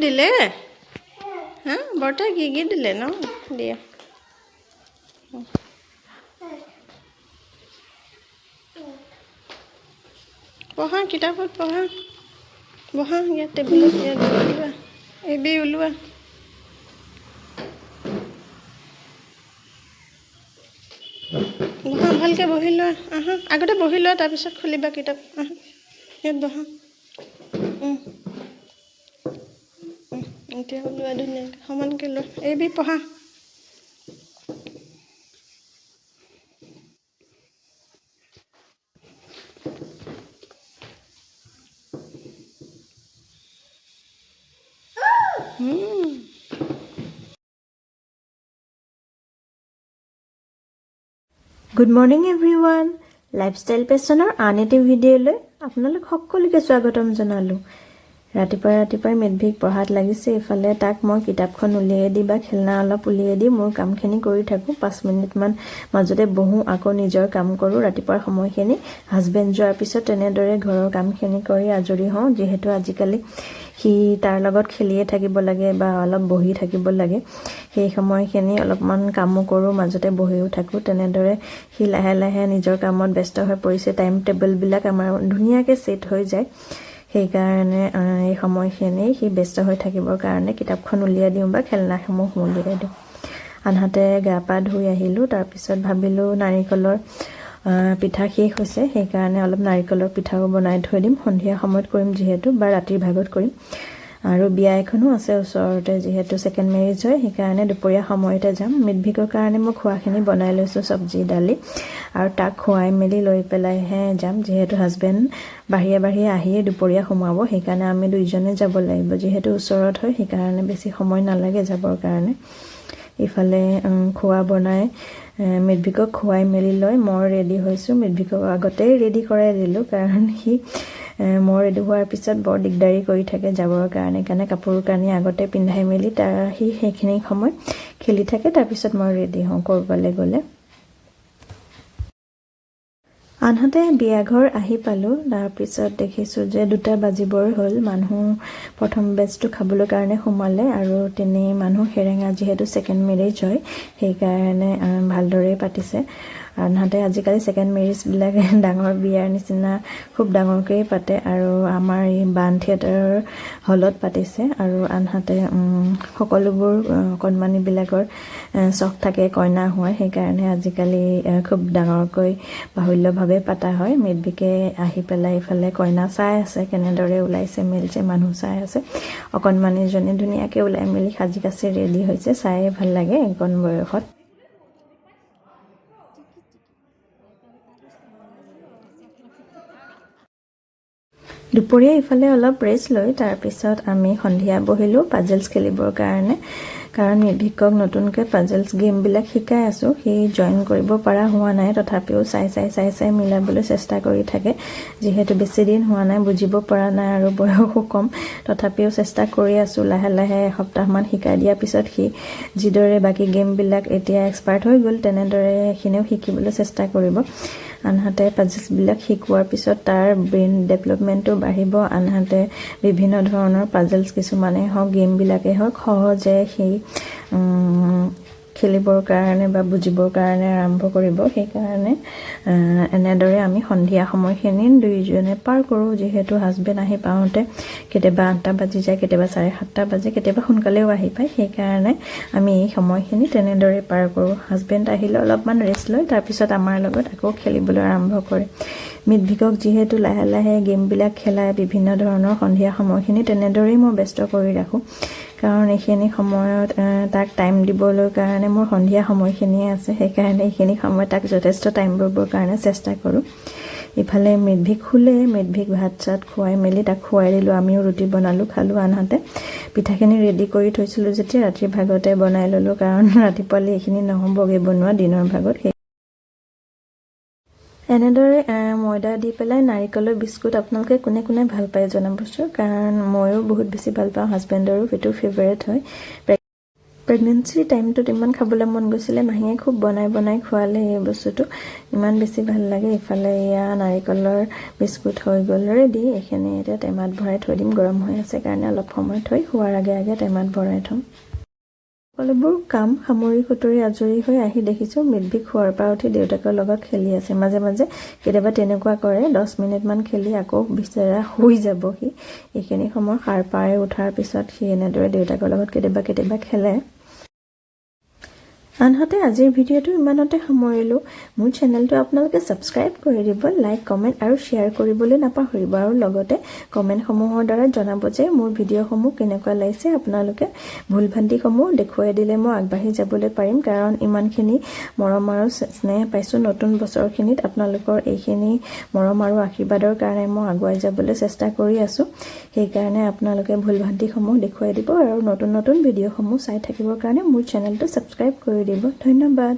দিলে হা বৰতা কি দিলে ন দিয়া পঢ়া কিতাপত পঢ়া বহা ইয়াত টেবুলত ইয়াত ওলোৱা এবি ওলোৱা বহা ভালকৈ বহি লোৱা আহা আগতে বহি লোৱা তাৰপিছত খুলিবা কিতাপ আহা ইয়াত বহা এতিয়া ওলোৱা ধুনীয়াকৈ সমানকৈ লোৱা এবি পঢ়া গুড মৰ্নিং এভৰিৱান লাইফষ্টাইল পেশ্যনৰ আন এটি ভিডিঅ'লৈ আপোনালোক সকলোকে স্বাগতম জনালোঁ ৰাতিপুৱাই মেধভিক পঢ়াত লাগিছে ইফালে তাক মই কিতাপখন উলিয়াই দি বা খেলনা অলপ উলিয়াই দি মোৰ কামখিনি কৰি থাকোঁ 5 মিনিটমান মাজতে বহোঁ আকৌ নিজৰ কাম কৰোঁ ৰাতিপুৱাৰ সময়খিনি হাজবেণ্ড যোৱাৰ পিছত তেনেদৰে ঘৰৰ কামখিনি কৰি আজৰি হওঁ যিহেতু আজিকালি সি তাৰ লগত খেলিয়ে থাকিব লাগে বা অলপ বহি থাকিব লাগে সেই সময়খিনি অলপমান কামো কৰোঁ মাজতে বহিও থাকোঁ তেনেদৰে সি লাহে লাহে নিজৰ কামত ব্যস্ত হৈ পৰিছে টাইম টেবলবিলাক আমাৰ ধুনীয়াকৈ ছেট হৈ যায় সেইকাৰণে এই সময়খিনি সি ব্যস্ত হৈ থাকিবৰ কাৰণে কিতাপখন উলিয়াই দিওঁ বা খেলনাসমূহ উলিয়াই দিওঁ আনহাতে গা পা ধুই আহিলোঁ তাৰপিছত ভাবিলোঁ নাৰিকলৰ পিঠা শেষ হৈছে সেইকাৰণে অলপ নাৰিকলৰ পিঠাও বনাই থৈ দিম সন্ধিয়া সময়ত কৰিম যিহেতু বা ৰাতিৰ ভাগত কৰিম আৰু বিয়া এখনো আছে ওচৰতে যিহেতু ছেকেণ্ড মেৰিজ হয় সেইকাৰণে দুপৰীয়া সময়তে যাম মিডভিকৰ কাৰণে মই খোৱাখিনি বনাই লৈছোঁ চব্জি দালি আৰু তাক খুৱাই মেলি লৈ পেলাইহে যাম যিহেতু হাজবেণ্ড বাহিৰে আহিয়ে দুপৰীয়া সোমাব সেইকাৰণে আমি দুইজনে যাব লাগিব যিহেতু ওচৰত হয় সেইকাৰণে বেছি সময় নালাগে যাবৰ কাৰণে ইফালে খোৱা বনাই মিডভিকক খুৱাই মেলি লৈ মই ৰেডি হৈছোঁ মিডভিকক আগতেই ৰেডি কৰাই দিলোঁ কাৰণ সি মই ৰেডি হোৱাৰ পিছত বৰ দিগদাৰী কৰি থাকে যাবৰ কাৰণে কাপোৰ কানি আগতে পিন্ধাই মেলি তাৰ সি সেইখিনি সময় খেলি থাকে তাৰপিছত মই ৰেডি হওঁ ক'ৰবালৈ গ'লে আনহাতে বিয়াঘৰ আহি পালোঁ তাৰপিছত দেখিছোঁ যে 2টা বাজিবৰ হ'ল মানুহ প্ৰথম বেচটো খাবলৈ কাৰণে সোমালে আৰু তেনেই মানুহ সেৰেঙা যিহেতু ছেকেণ্ড মেৰিজ হয় সেইকাৰণে ভালদৰেই পাতিছে আনহাতে আজিকালি ছেকেণ্ড মেৰিজবিলাক ডাঙৰ বিয়াৰ নিচিনা খুব ডাঙৰকৈয়ে পাতে আৰু আমাৰ এই বান থিয়েটাৰৰ হলত পাতিছে আৰু আনহাতে সকলোবোৰ কণমানিবিলাকৰ চখ থাকে কইনা হোৱাৰ সেইকাৰণে আজিকালি খুব ডাঙৰকৈ বাহুল্যভাৱে পতা হয় মিডভিকে আহি পেলাই ইফালে কইনা চাই আছে কেনেদৰে ওলাইছে মেলিছে মানুহ চাই আছে অকণমানিজনী ধুনীয়াকৈ ওলাই মেলি সাজি কাচি ৰেডি হৈছে চায়ে ভাল লাগে এইকণ বয়সত দুপৰীয়া ইফালে অলপ ৰেষ্ট লৈ তাৰপিছত আমি সন্ধিয়া বহিলোঁ পাজেলছ খেলিবৰ কাৰণে কাৰণ মিডভিকক নতুনকৈ পাজেলছ গেমবিলাক শিকাই আছোঁ সি জইন কৰিব পৰা হোৱা নাই তথাপিও চাই মিলাবলৈ চেষ্টা কৰি থাকে যিহেতু বেছি দিন হোৱা নাই বুজিব পৰা নাই আৰু বয়সো কম তথাপিও চেষ্টা কৰি আছোঁ লাহে লাহে এসপ্তাহমান শিকাই দিয়াৰ পিছত সি যিদৰে বাকী গেমবিলাক এতিয়া এক্সপাৰ্ট হৈ গ'ল তেনেদৰে সেইখিনিও শিকিবলৈ চেষ্টা কৰিব আনহাতে পাজেলছবিলাক শিকোৱাৰ পিছত তাৰ ব্ৰেইন ডেভেলপমেণ্টটো বাঢ়িব আনহাতে বিভিন্ন ধৰণৰ পাজেলছ কিছুমানে হওক গেমবিলাকেই হওক সহজে সেই খেলিবৰ কাৰণে বা বুজিবৰ কাৰণে আৰম্ভ কৰিব সেইকাৰণে এনেদৰে আমি সন্ধিয়া সময়খিনি দুইজনে পাৰ কৰোঁ যিহেতু হাজবেণ্ড আহি পাওঁতে কেতিয়াবা 8টা বাজি যায় কেতিয়াবা 7:30 বাজে কেতিয়াবা সোনকালেও আহি পায় সেইকাৰণে আমি এই সময়খিনি তেনেদৰে পাৰ কৰোঁ হাজবেণ্ড আহিলে অলপমান ৰেষ্ট লয় তাৰপিছত আমাৰ লগত আকৌ খেলিবলৈ আৰম্ভ কৰে মিডভিকক যিহেতু লাহে লাহে গেমবিলাক খেলাই বিভিন্ন ধৰণৰ সন্ধিয়া সময়খিনি তেনেদৰেই মই ব্যস্ত কৰি ৰাখোঁ কাৰণ এইখিনি সময়ত তাক টাইম দিবলৈ কাৰণে মোৰ সন্ধিয়া সময়খিনিয়ে আছে সেইকাৰণে এইখিনি সময় তাক যথেষ্ট টাইম দিবৰ কাৰণে চেষ্টা কৰোঁ ইফালে মিডভিক শুলে মিডভিক ভাত চাত খুৱাই মেলি তাক খুৱাই দিলোঁ আমিও ৰুটি বনালোঁ খালোঁ আনহাতে পিঠাখিনি ৰেডি কৰি থৈছিলোঁ যেতিয়া ৰাতিৰ ভাগতে বনাই ল'লোঁ কাৰণ ৰাতিপুৱালে এইখিনি নহ'বগৈ বনোৱা দিনৰ ভাগত এনেদৰে ময়দা দি পেলাই নাৰিকলৰ বিস্কুট আপোনালোকে কোনে কোনে ভাল পায় জনাবচোন কাৰণ ময়ো বহুত বেছি ভাল পাওঁ হাজবেণ্ডৰো সেইটো ফেভাৰেট হয় প্ৰেগনেঞ্চিৰ টাইমটোত ইমান খাবলৈ মন গৈছিলে, মাহীয়ে খুব বনাই খোৱালে এই বস্তুটো, ইমান বেছি ভাল লাগে। ইফালে এয়া নাৰিকলৰ বিস্কুট হৈ গ'ল ৰেডি। এইখিনি এতিয়া টেমাত ভৰাই থৈ দিম, গৰম হৈ আছে কাৰণে অলপ সময় থৈ শোৱাৰ আগে টেমাত ভৰাই থ'ম। সকলোবোৰ কাম সামৰি সুতৰি আজৰি হৈ আহি দেখিছোঁ মিতভিক শোৱাৰ পৰা উঠি দেউতাকৰ লগত খেলি আছে। মাজে মাজে কেতিয়াবা তেনেকুৱা কৰে, 10 মিনিটমান খেলি আকৌ বিচৰা শুই যাব সি। এইখিনি সময় সাৰ পাই উঠাৰ পিছত সি এনেদৰে দেউতাকৰ লগত কেতিয়াবা খেলে। আনহাতে আজিৰ ভিডিঅ'টো ইমানতে সামৰিলোঁ। মোৰ চেনেলটো আপোনালোকে ছাবস্ক্ৰাইব কৰি দিব, লাইক, কমেণ্ট আৰু শ্বেয়াৰ কৰিবলৈ নাপাহৰিব। আৰু লগতে কমেণ্টসমূহৰ দ্বাৰা জনাব যে মোৰ ভিডিঅ'সমূহ কেনেকুৱা লাগিছে। আপোনালোকে ভুল ভ্ৰান্তিসমূহ দেখুৱাই দিলে মই আগবাঢ়ি যাবলৈ পাৰিম, কাৰণ ইমানখিনি মৰম আৰু স্নেহ পাইছোঁ নতুন বছৰখিনিত। আপোনালোকৰ এইখিনি মৰম আৰু আশীৰ্বাদৰ কাৰণে মই আগুৱাই যাবলৈ চেষ্টা কৰি আছোঁ। সেইকাৰণে আপোনালোকে ভুল ভ্ৰান্তিসমূহ দেখুৱাই দিব আৰু নতুন ভিডিঅ'সমূহ চাই থাকিবৰ কাৰণে মোৰ চেনেলটো ছাবস্ক্ৰাইব কৰি দিব। ধন্যবাদ।